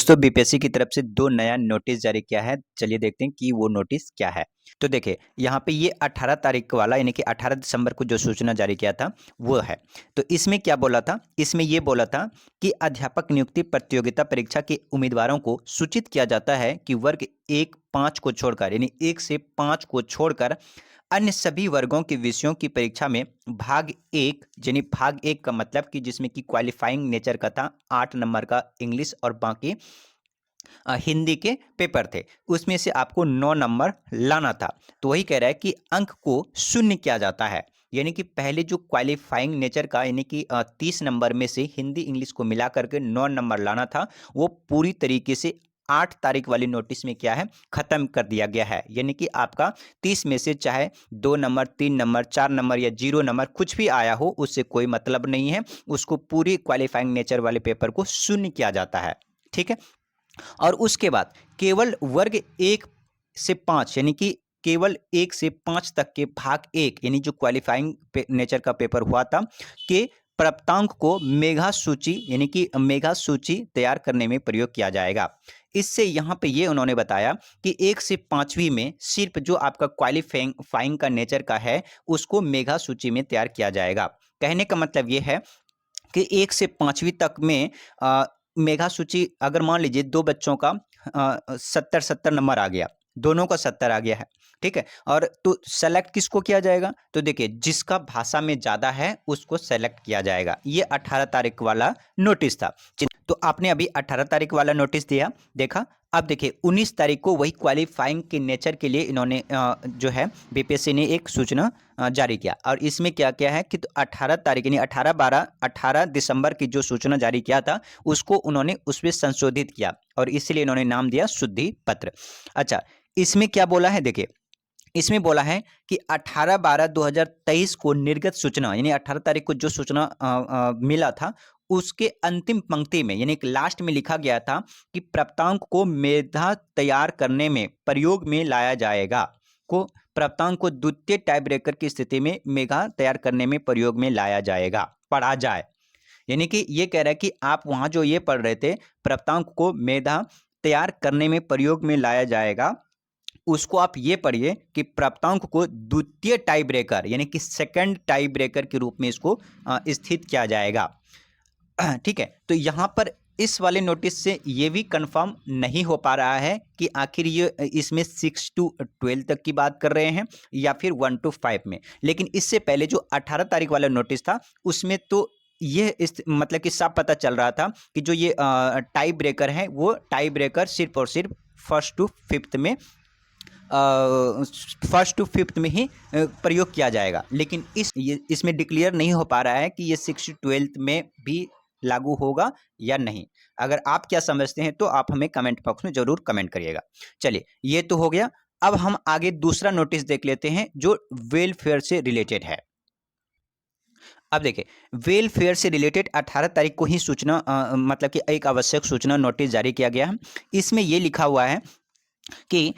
दोस्तों बीपीएससी की तरफ से दो नया नोटिस जारी किया है। चलिए देखते हैं कि वो नोटिस क्या है। तो देखिए यहाँ पे ये 18 तारीख वाला यानी कि 18 दिसंबर को जो सूचना जारी किया था वो है। तो इसमें क्या बोला था, इसमें ये बोला था कि अध्यापक नियुक्ति प्रतियोगिता परीक्षा के उम्मीदवारों को सूचित किया जाता है कि वर्ग 1-5 को छोड़कर यानी 1 से 5 को छोड़कर अन्य सभी वर्गों के विषयों की परीक्षा में भाग एक यानी भाग एक का मतलब कि जिसमें कि क्वालिफाइंग नेचर का था 8 नंबर का इंग्लिश और बाकी हिंदी के पेपर थे, उसमें से आपको 9 नंबर लाना था। तो वही कह रहा है कि अंक को शून्य किया जाता है, यानी कि पहले जो क्वालिफाइंग नेचर का यानी कि 30 नंबर में से हिंदी इंग्लिश को मिला करके 9 नंबर लाना था, वो पूरी तरीके से 8 तारीख वाली नोटिस में क्या है खत्म कर दिया गया है। यानी कि आपका 30 में से चाहे 2 नंबर 3 नंबर 4 नंबर या 0 नंबर कुछ भी आया हो, उससे कोई मतलब नहीं है। उसको पूरी क्वालिफाइंग नेचर वाले पेपर को शून्य किया जाता है। ठीक है। और उसके बाद केवल वर्ग 1 से 5 यानी कि केवल 1 से 5 तक के भाग एक यानी जो क्वालिफाइंग नेचर का पेपर हुआ था के प्राप्तांक को मेगा सूची यानी कि मेगा सूची तैयार करने में प्रयोग किया जाएगा। इससे यहाँ पे ये उन्होंने बताया कि 1 से 5वीं में सिर्फ जो आपका क्वालिफाइंग का नेचर का है उसको मेगा सूची में तैयार किया जाएगा। कहने का मतलब ये है कि 1 से 5वीं तक में मेघा सूची अगर मान लीजिए दो बच्चों का 70-70 नंबर आ गया, दोनों का 70 आ गया है, ठीक है। और तो सेलेक्ट किसको किया जाएगा, तो देखिए जिसका भाषा में ज़्यादा है उसको सेलेक्ट किया जाएगा। ये 18 तारीख वाला नोटिस था। तो आपने अभी 18 तारीख वाला नोटिस दिया देखा। अब देखिए 19 तारीख को वही क्वालिफाइंग के नेचर के लिए इन्होंने जो है बीपीएससी ने एक सूचना जारी किया। और इसमें क्या क्या है कि तो 18 तारीख यानी 18 दिसंबर की जो सूचना जारी किया था उसको उन्होंने उसमें संशोधित किया और इसलिए इन्होंने नाम दिया शुद्धि पत्र। अच्छा, इसमें क्या बोला है देखिए, इसमें बोला है कि 18/12/2023 को निर्गत सूचना यानी 18 तारीख को जो सूचना मिला था उसके अंतिम पंक्ति में यानी कि लास्ट में लिखा गया था कि प्राप्तांक को मेधा तैयार करने में प्रयोग में लाया जाएगा। को प्राप्तांक को द्वितीय टाई ब्रेकर की स्थिति में मेघा तैयार करने में प्रयोग में लाया जाएगा, पढ़ा जाए। यानी कि ये कह रहा है कि आप वहां जो ये पढ़ रहे थे प्राप्तांक को मेधा तैयार करने में प्रयोग में लाया जाएगा, उसको आप ये पढ़िए कि प्राप्तांक को द्वितीय टाई ब्रेकर यानी कि सेकंड टाई ब्रेकर के रूप में इसको स्थित किया जाएगा। ठीक है। तो यहां पर इस वाले नोटिस से ये भी कंफर्म नहीं हो पा रहा है कि आखिर ये इसमें 6 to 12 तक की बात कर रहे हैं या फिर 1 to 5 में। लेकिन इससे पहले जो 18 तारीख वाला नोटिस था उसमें तो ये इस मतलब कि साफ पता चल रहा था कि जो ये टाई ब्रेकर है वो टाई ब्रेकर सिर्फ और सिर्फ फर्स्ट टू फिफ्थ में ही प्रयोग किया जाएगा। लेकिन इसमें डिक्लेयर नहीं हो पा रहा है कि ये 6 to 12 में भी लागू होगा या नहीं। अगर आप क्या समझते हैं तो आप हमें कमेंट बॉक्स में जरूर कमेंट करिएगा। चलिए ये तो हो गया। अब हम आगे दूसरा नोटिस देख लेते हैं जो वेलफेयर से रिलेटेड है। अब देखिए वेलफेयर से रिलेटेड 18 तारीख को ही सूचना मतलब कि एक आवश्यक सूचना नोटिस जारी किया गया है। इसमें यह लिखा हुआ है कि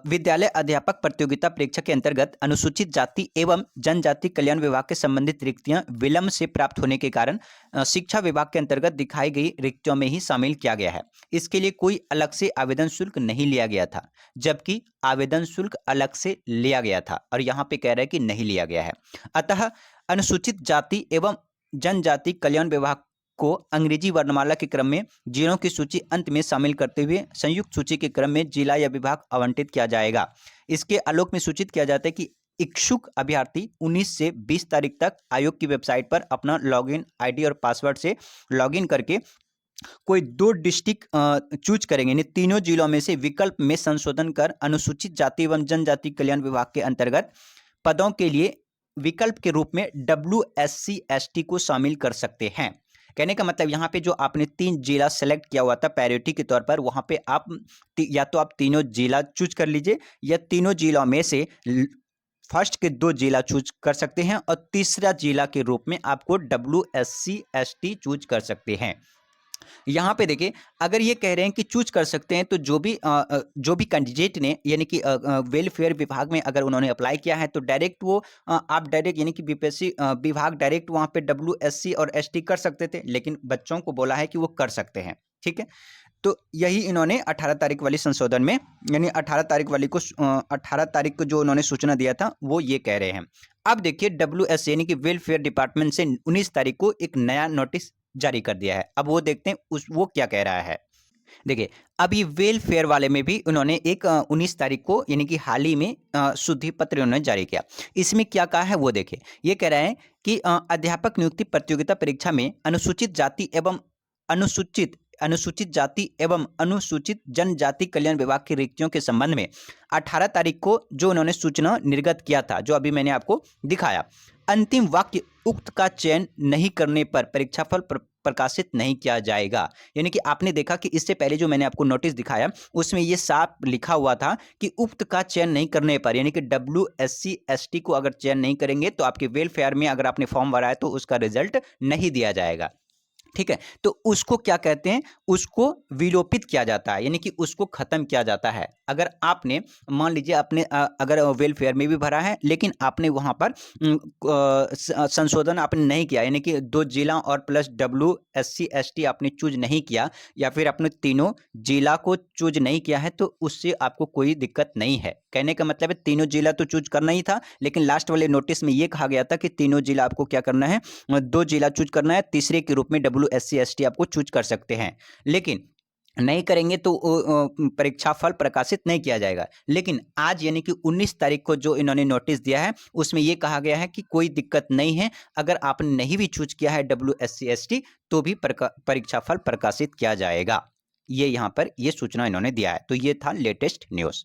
विद्यालय अध्यापक प्रतियोगिता परीक्षा के अंतर्गत अनुसूचित जाति एवं जनजाति कल्याण विभाग के संबंधित रिक्तियां विलंब से प्राप्त होने के कारण शिक्षा विभाग के अंतर्गत दिखाई गई रिक्तियों में ही शामिल किया गया है। इसके लिए कोई अलग से आवेदन शुल्क नहीं लिया गया था, जबकि आवेदन शुल्क अलग से लिया गया था और यहाँ पे कह रहा है कि नहीं लिया गया है। अतः अनुसूचित जाति एवं जनजाति कल्याण विभाग को अंग्रेजी वर्णमाला के क्रम में जिलों की सूची अंत में शामिल करते हुए संयुक्त सूची के क्रम में जिला या विभाग आवंटित किया जाएगा। इसके आलोक में सूचित किया जाता है कि इच्छुक अभ्यर्थी 19 से 20 तारीख तक आयोग की वेबसाइट पर अपना लॉगिन आईडी और पासवर्ड से लॉगिन करके कोई 2 डिस्ट्रिक्ट चूज करेंगे यानी तीनों जिलों में से विकल्प में संशोधन कर अनुसूचित जाति एवं जनजाति कल्याण विभाग के अंतर्गत पदों के लिए विकल्प के रूप में WSC ST को शामिल कर सकते हैं। कहने का मतलब यहाँ पे जो आपने 3 जिला सेलेक्ट किया हुआ था प्रायोरिटी के तौर पर, वहाँ पे आप या तो आप तीनों जिला चूज कर लीजिए या तीनों जिलों में से फर्स्ट के 2 जिला चूज कर सकते हैं और तीसरा जिला के रूप में आपको WSC ST चूज कर सकते हैं। यहाँ पे देखिए अगर ये कह रहे हैं कि चूज कर सकते हैं तो जो भी कैंडिडेट ने यानी कि वेलफेयर विभाग में अगर उन्होंने अप्लाई किया है तो डायरेक्ट वो आप डायरेक्ट यानी कि बीपीएससी विभाग डायरेक्ट वहाँ पे WSC और ST कर सकते थे, लेकिन बच्चों को बोला है कि वो कर सकते हैं। ठीक है। तो यही इन्होंने 18 तारीख वाली संशोधन में, यानी 18 तारीख वाली को 18 तारीख को जो उन्होंने सूचना दिया था वो ये कह रहे हैं। अब देखिए WS यानी कि वेलफेयर डिपार्टमेंट से 19 तारीख को एक नया नोटिस जारी कर दिया है। अब वो देखते हैं वो क्या कह रहा है। देखिए, अभी वेलफेयर वाले में भी उन्होंने एक 19 तारीख को यानी कि हाल ही में शुद्धि पत्र उन्होंने जारी किया। इसमें क्या कहा है वो देखिए, ये कह रहा है कि अध्यापक नियुक्ति प्रतियोगिता परीक्षा में अनुसूचित जाति एवं अनुसूचित जाति एवं अनुसूचित जनजाति कल्याण विभाग की रिक्तियों के संबंध में 18 तारीख को जो उन्होंने सूचना निर्गत किया था, जो अभी मैंने आपको दिखाया, अंतिम वाक्य उक्त का चयन नहीं करने पर परीक्षाफल प्रकाशित नहीं किया जाएगा। यानी कि आपने देखा कि इससे पहले जो मैंने आपको नोटिस दिखाया उसमें ये साफ लिखा हुआ था कि उक्त का चयन नहीं करने पर, यानी कि WSC ST को अगर चयन नहीं करेंगे तो आपके वेलफेयर में अगर आपने फॉर्म भरा है तो उसका रिजल्ट नहीं दिया जाएगा। ठीक है, तो उसको क्या कहते हैं, उसको विलोपित किया जाता है, यानी कि उसको खत्म किया जाता है। अगर आपने मान लीजिए आपने अगर वेलफेयर में भी भरा है लेकिन आपने वहां पर संशोधन आपने नहीं किया, यानी कि 2 जिला और प्लस WSC ST आपने चूज नहीं किया, या फिर आपने तीनों जिला को चूज नहीं किया है, तो उससे आपको कोई दिक्कत नहीं है। कहने का मतलब है तीनों जिला तो चूज करना ही था, लेकिन लास्ट वाले नोटिस में ये कहा गया था कि तीनों जिला आपको क्या करना है, 2 जिला चूज करना है, तीसरे के रूप में WSC ST आपको चूज कर सकते हैं, लेकिन नहीं करेंगे तो परीक्षा फल प्रकाशित नहीं किया जाएगा। लेकिन आज यानी कि 19 तारीख को जो इन्होंने नोटिस दिया है उसमें ये कहा गया है कि कोई दिक्कत नहीं है, अगर आपने नहीं भी चूज किया है WSC ST तो भी परीक्षा फल प्रकाशित किया जाएगा। ये यहाँ पर ये सूचना इन्होंने दिया है। तो ये था लेटेस्ट न्यूज़।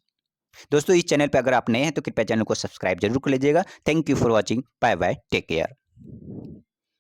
दोस्तों, इस चैनल पर अगर आप नए हैं तो कृपया चैनल को सब्सक्राइब जरूर कर लीजिएगा। Thank you for watching. Bye bye, take care.